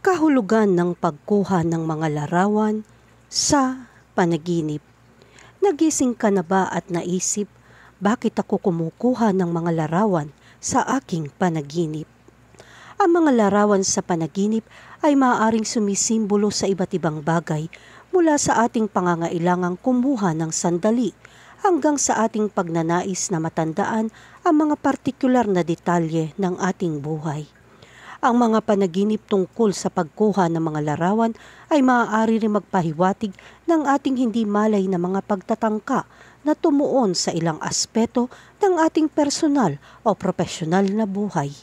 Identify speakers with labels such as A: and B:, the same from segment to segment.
A: Kahulugan ng pagkuha ng mga larawan sa panaginip. Nagising ka na ba at naisip, bakit ako kumukuha ng mga larawan sa aking panaginip? Ang mga larawan sa panaginip ay maaaring sumisimbolo sa iba't ibang bagay mula sa ating pangangailangang kumuha ng sandali hanggang sa ating pagnanais na matandaan ang mga partikular na detalye ng ating buhay. Ang mga panaginip tungkol sa pagkuha ng mga larawan ay maaari rin magpahiwatig ng ating hindi malay na mga pagtatangka na tumuon sa ilang aspeto ng ating personal o profesional na buhay.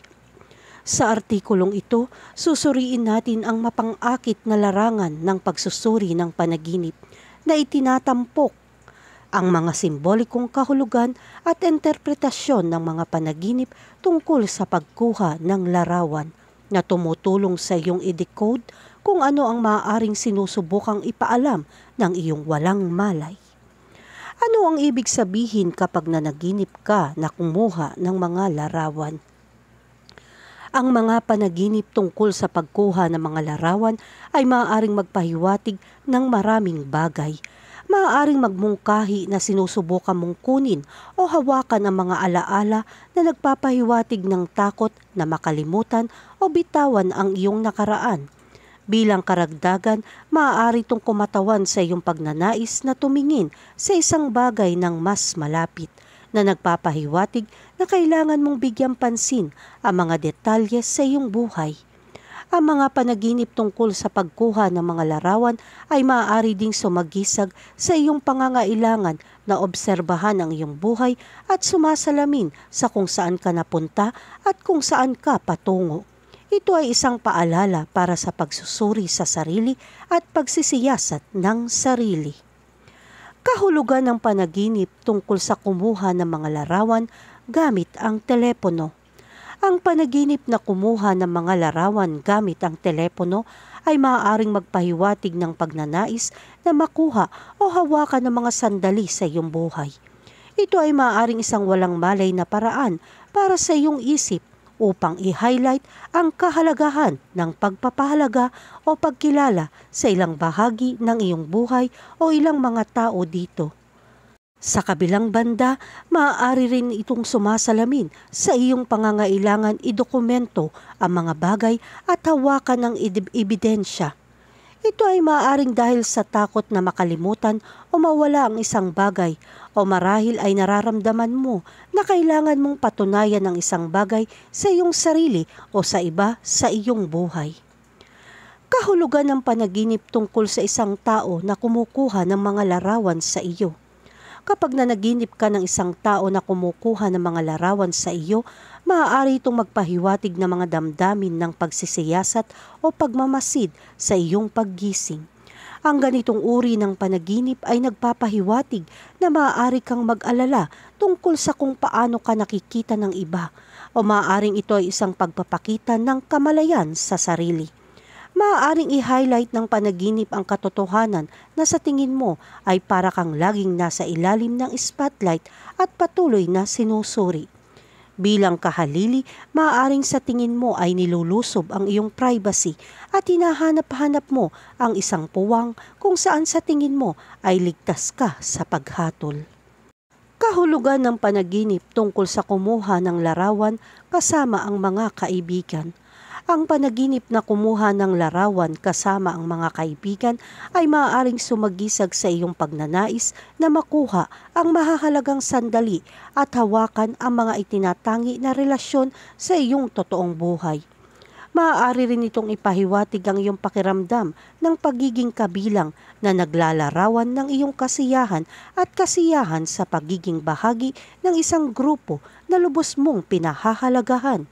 A: Sa artikulong ito, susuriin natin ang mapang-akit na larangan ng pagsusuri ng panaginip na itinatampok ang mga simbolikong kahulugan at interpretasyon ng mga panaginip tungkol sa pagkuha ng larawan na tumutulong sa iyong i-decode kung ano ang maaaring sinusubukang ipaalam ng iyong walang malay. Ano ang ibig sabihin kapag nanaginip ka na kumuha ng mga larawan? Ang mga panaginip tungkol sa pagkuha ng mga larawan ay maaaring magpahiwatig ng maraming bagay. Maaaring magmungkahi na sinusubukan mong kunin o hawakan ang mga alaala na nagpapahiwatig ng takot na makalimutan o bitawan ang iyong nakaraan. Bilang karagdagan, maaari itong kumatawan sa iyong pagnanais na tumingin sa isang bagay ng mas malapit na nagpapahiwatig na kailangan mong bigyang pansin ang mga detalye sa iyong buhay. Ang mga panaginip tungkol sa pagkuha ng mga larawan ay maaari ding sumagisag sa iyong pangangailangan na obserbahan ang iyong buhay at sumasalamin sa kung saan ka napunta at kung saan ka patungo. Ito ay isang paalala para sa pagsusuri sa sarili at pagsisiyasat ng sarili. Kahulugan ng panaginip tungkol sa kumuha ng mga larawan gamit ang telepono. Ang panaginip na kumuha ng mga larawan gamit ang telepono ay maaaring magpahiwatig ng pagnanais na makuha o hawakan ng mga sandali sa iyong buhay. Ito ay maaaring isang walang malay na paraan para sa iyong isip upang i-highlight ang kahalagahan ng pagpapahalaga o pagkilala sa ilang bahagi ng iyong buhay o ilang mga tao dito. Sa kabilang banda, maaari rin itong sumasalamin sa iyong pangangailangan idokumento ang mga bagay at hawakan ng ebidensya. Ito ay maaaring dahil sa takot na makalimutan o mawala ang isang bagay o marahil ay nararamdaman mo na kailangan mong patunayan ang isang bagay sa iyong sarili o sa iba sa iyong buhay. Kahulugan ng panaginip tungkol sa isang tao na kumukuha ng mga larawan sa iyo. Kapag nanaginip ka ng isang tao na kumukuha ng mga larawan sa iyo, maaari itong magpahiwatig ng mga damdamin ng pagsisiyasat o pagmamasid sa iyong paggising. Ang ganitong uri ng panaginip ay nagpapahiwatig na maaari kang mag-alala tungkol sa kung paano ka nakikita ng iba o maaaring ito ay isang pagpapakita ng kamalayan sa sarili. Maaaring i-highlight ng panaginip ang katotohanan na sa tingin mo ay para kang laging nasa ilalim ng spotlight at patuloy na sinusuri. Bilang kahalili, maaaring sa tingin mo ay nilulusob ang iyong privacy at hinahanap-hanap mo ang isang puwang kung saan sa tingin mo ay ligtas ka sa paghatol. Kahulugan ng panaginip tungkol sa kumuha ng larawan kasama ang mga kaibigan. Ang panaginip na kumuha ng larawan kasama ang mga kaibigan ay maaaring sumagisag sa iyong pagnanais na makuha ang mahahalagang sandali at hawakan ang mga itinatangi na relasyon sa iyong totoong buhay. Maaari rin itong ipahiwatig ang iyong pakiramdam ng pagiging kabilang na naglalarawan ng iyong kasiyahan at kasiyahan sa pagiging bahagi ng isang grupo na lubos mong pinahahalagahan.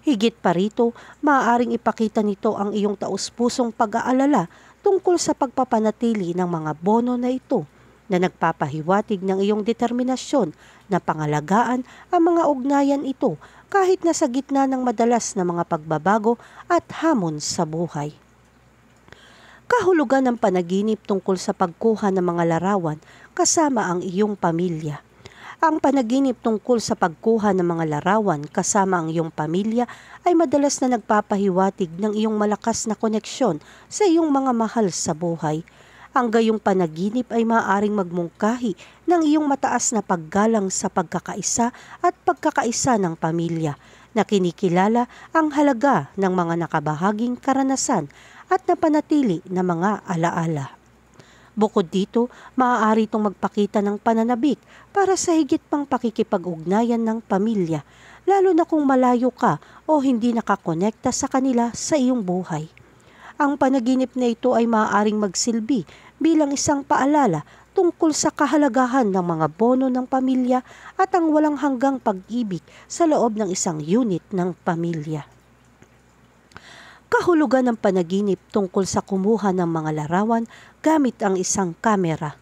A: Higit pa rito, maaaring ipakita nito ang iyong taus-pusong pag-aalala tungkol sa pagpapanatili ng mga bono na ito na nagpapahiwatig ng iyong determinasyon na pangalagaan ang mga ugnayan ito kahit na sa gitna ng madalas na mga pagbabago at hamon sa buhay. Kahulugan ng panaginip tungkol sa pagkuha ng mga larawan kasama ang iyong pamilya. Ang panaginip tungkol sa pagkuha ng mga larawan kasama ang iyong pamilya ay madalas na nagpapahiwatig ng iyong malakas na koneksyon sa iyong mga mahal sa buhay. Ang gayong panaginip ay maaaring magmungkahi ng iyong mataas na paggalang sa pagkakaisa at pagkakaisa ng pamilya, na kinikilala ang halaga ng mga nakabahaging karanasan at napanatili na mga alaala. Bukod dito, maaari itong magpakita ng pananabik para sa higit pang pakikipag-ugnayan ng pamilya, lalo na kung malayo ka o hindi nakakonekta sa kanila sa iyong buhay. Ang panaginip na ito ay maaaring magsilbi bilang isang paalala tungkol sa kahalagahan ng mga bono ng pamilya at ang walang hanggang pag-ibig sa loob ng isang unit ng pamilya. Kahulugan ng panaginip tungkol sa kumuha ng mga larawan gamit ang isang kamera.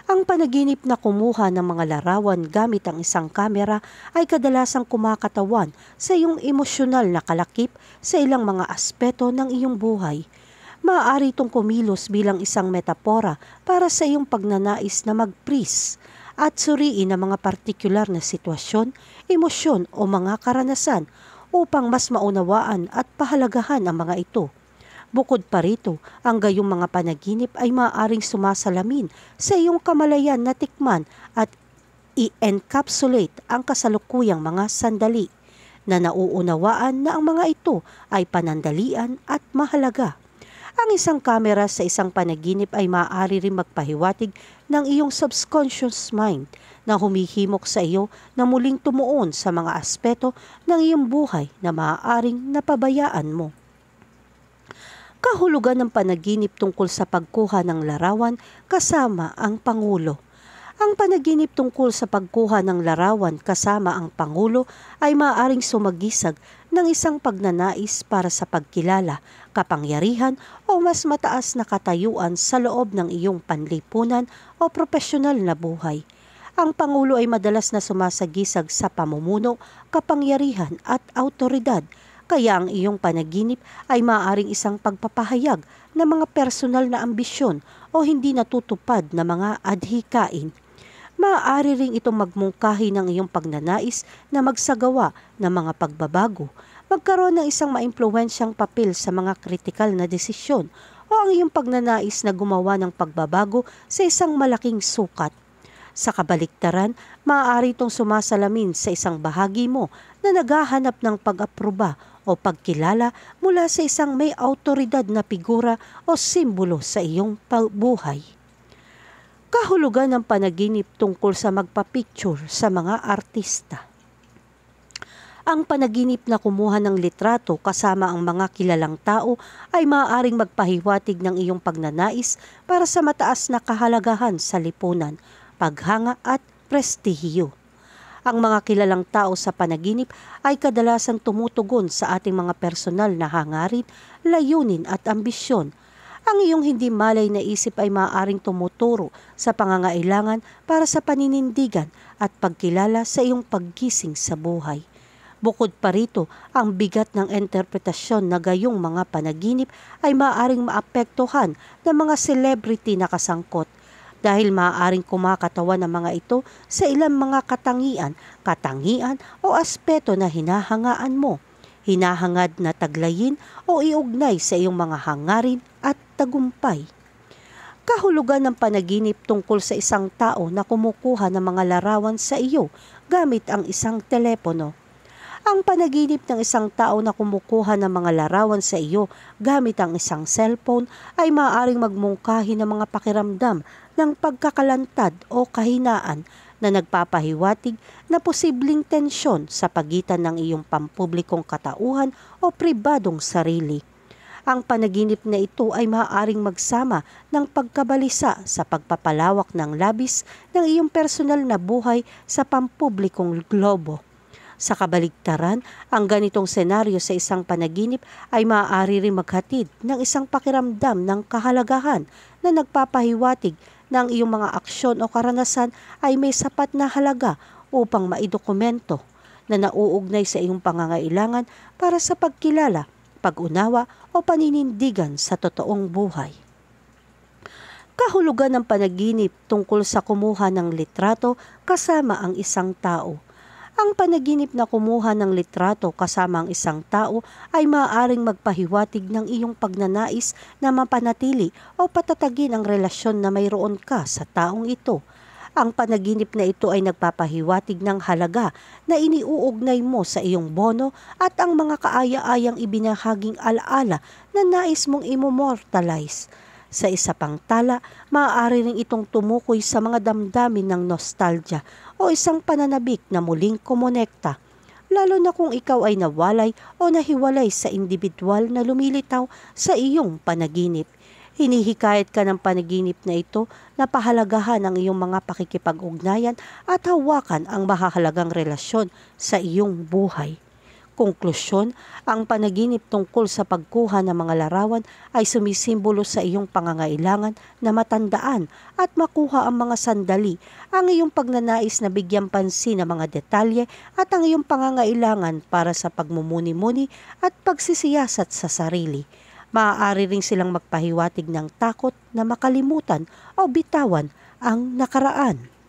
A: Ang panaginip na kumuha ng mga larawan gamit ang isang kamera ay kadalasang kumakatawan sa iyong emosyonal na kalakip sa ilang mga aspeto ng iyong buhay. Maaari itong kumilos bilang isang metapora para sa iyong pagnanais na mag-freeze at suriin ang mga partikular na sitwasyon, emosyon o mga karanasan upang mas maunawaan at pahalagahan ang mga ito. Bukod pa rito, ang gayong mga panaginip ay maaaring sumasalamin sa iyong kamalayan na tikman at i-encapsulate ang kasalukuyang mga sandali, na nauunawaan na ang mga ito ay panandalian at mahalaga. Ang isang kamera sa isang panaginip ay maaari rin magpahiwatig ng iyong subconscious mind na humihimok sa iyo na muling tumuon sa mga aspeto ng iyong buhay na maaaring napabayaan mo. Kahulugan ng panaginip tungkol sa pagkuha ng larawan kasama ang Pangulo. Ang panaginip tungkol sa pagkuha ng larawan kasama ang Pangulo ay maaaring sumagisag ng isang pagnanais para sa pagkilala, kapangyarihan o mas mataas na katayuan sa loob ng iyong panlipunan o propesyonal na buhay. Ang Pangulo ay madalas na sumasagisag sa pamumuno, kapangyarihan at autoridad, kaya ang iyong panaginip ay maaaring isang pagpapahayag ng mga personal na ambisyon o hindi natutupad na mga adhikain. Maaari ring itong magmungkahi ng iyong pagnanais na magsagawa ng mga pagbabago, magkaroon ng isang maimpluwensyang papel sa mga kritikal na desisyon o ang iyong pagnanais na gumawa ng pagbabago sa isang malaking sukat. Sa kabaliktaran, maaari itong sumasalamin sa isang bahagi mo na naghahanap ng pag-aproba o pagkilala mula sa isang may autoridad na figura o simbolo sa iyong buhay. Kahulugan ng panaginip tungkol sa magpapicture sa mga artista. Ang panaginip na kumuha ng litrato kasama ang mga kilalang tao ay maaaring magpahiwatig ng iyong pagnanais para sa mataas na kahalagahan sa lipunan, paghanga at prestihiyo. Ang mga kilalang tao sa panaginip ay kadalasang tumutugon sa ating mga personal na hangarin, layunin at ambisyon. Ang iyong hindi malay na isip ay maaaring tumuturo sa pangangailangan para sa paninindigan at pagkilala sa iyong paggising sa buhay. Bukod pa rito, ang bigat ng interpretasyon na gayong mga panaginip ay maaaring maapektuhan ng mga celebrity na kasangkot, dahil maaaring kumakatawan ng mga ito sa ilang mga katangian o aspeto na hinahangaan mo, hinahangad na taglayin o iugnay sa iyong mga hangarin at tagumpay. Kahulugan ng panaginip tungkol sa isang tao na kumukuha ng mga larawan sa iyo gamit ang isang telepono. Ang panaginip ng isang tao na kumukuha ng mga larawan sa iyo gamit ang isang cellphone ay maaaring magmungkahi ng mga pakiramdam ng pagkakalantad o kahinaan na nagpapahiwatig na posibleng tensyon sa pagitan ng iyong pampublikong katauhan o pribadong sarili. Ang panaginip na ito ay maaaring magsama ng pagkabalisa sa pagpapalawak ng labis ng iyong personal na buhay sa pampublikong globo. Sa kabaligtaran, ang ganitong senaryo sa isang panaginip ay maaari rin maghatid ng isang pakiramdam ng kahalagahan na nagpapahiwatig na ang iyong mga aksyon o karanasan ay may sapat na halaga upang maidokumento na nauugnay sa iyong pangangailangan para sa pagkilala, pag-unawa o paninindigan sa totoong buhay. Kahulugan ng panaginip tungkol sa kumuha ng litrato kasama ang isang tao. Ang panaginip na kumuha ng litrato kasama ang isang tao ay maaaring magpahiwatig ng iyong pagnanais na mapanatili o patatagin ang relasyon na mayroon ka sa taong ito. Ang panaginip na ito ay nagpapahiwatig ng halaga na iniuugnay mo sa iyong bono at ang mga kaaya-ayang ibinahaging alaala na nais mong imomortalize. Sa isa pang tala, maaari rin itong tumukoy sa mga damdamin ng nostalgia o isang pananabik na muling kumonekta, lalo na kung ikaw ay nawalay o nahiwalay sa individual na lumilitaw sa iyong panaginip. Hinihikayat ka ng panaginip na ito na pahalagahan ang iyong mga pakikipag-ugnayan at hawakan ang mahahalagang relasyon sa iyong buhay. Konklusyon, ang panaginip tungkol sa pagkuha ng mga larawan ay sumisimbolo sa iyong pangangailangan na matandaan at makuha ang mga sandali, ang iyong pagnanais na bigyan pansin ng mga detalye at ang iyong pangangailangan para sa pagmumuni-muni at pagsisiyasat sa sarili. Maaari rin silang magpahiwatig ng takot na makalimutan o bitawan ang nakaraan.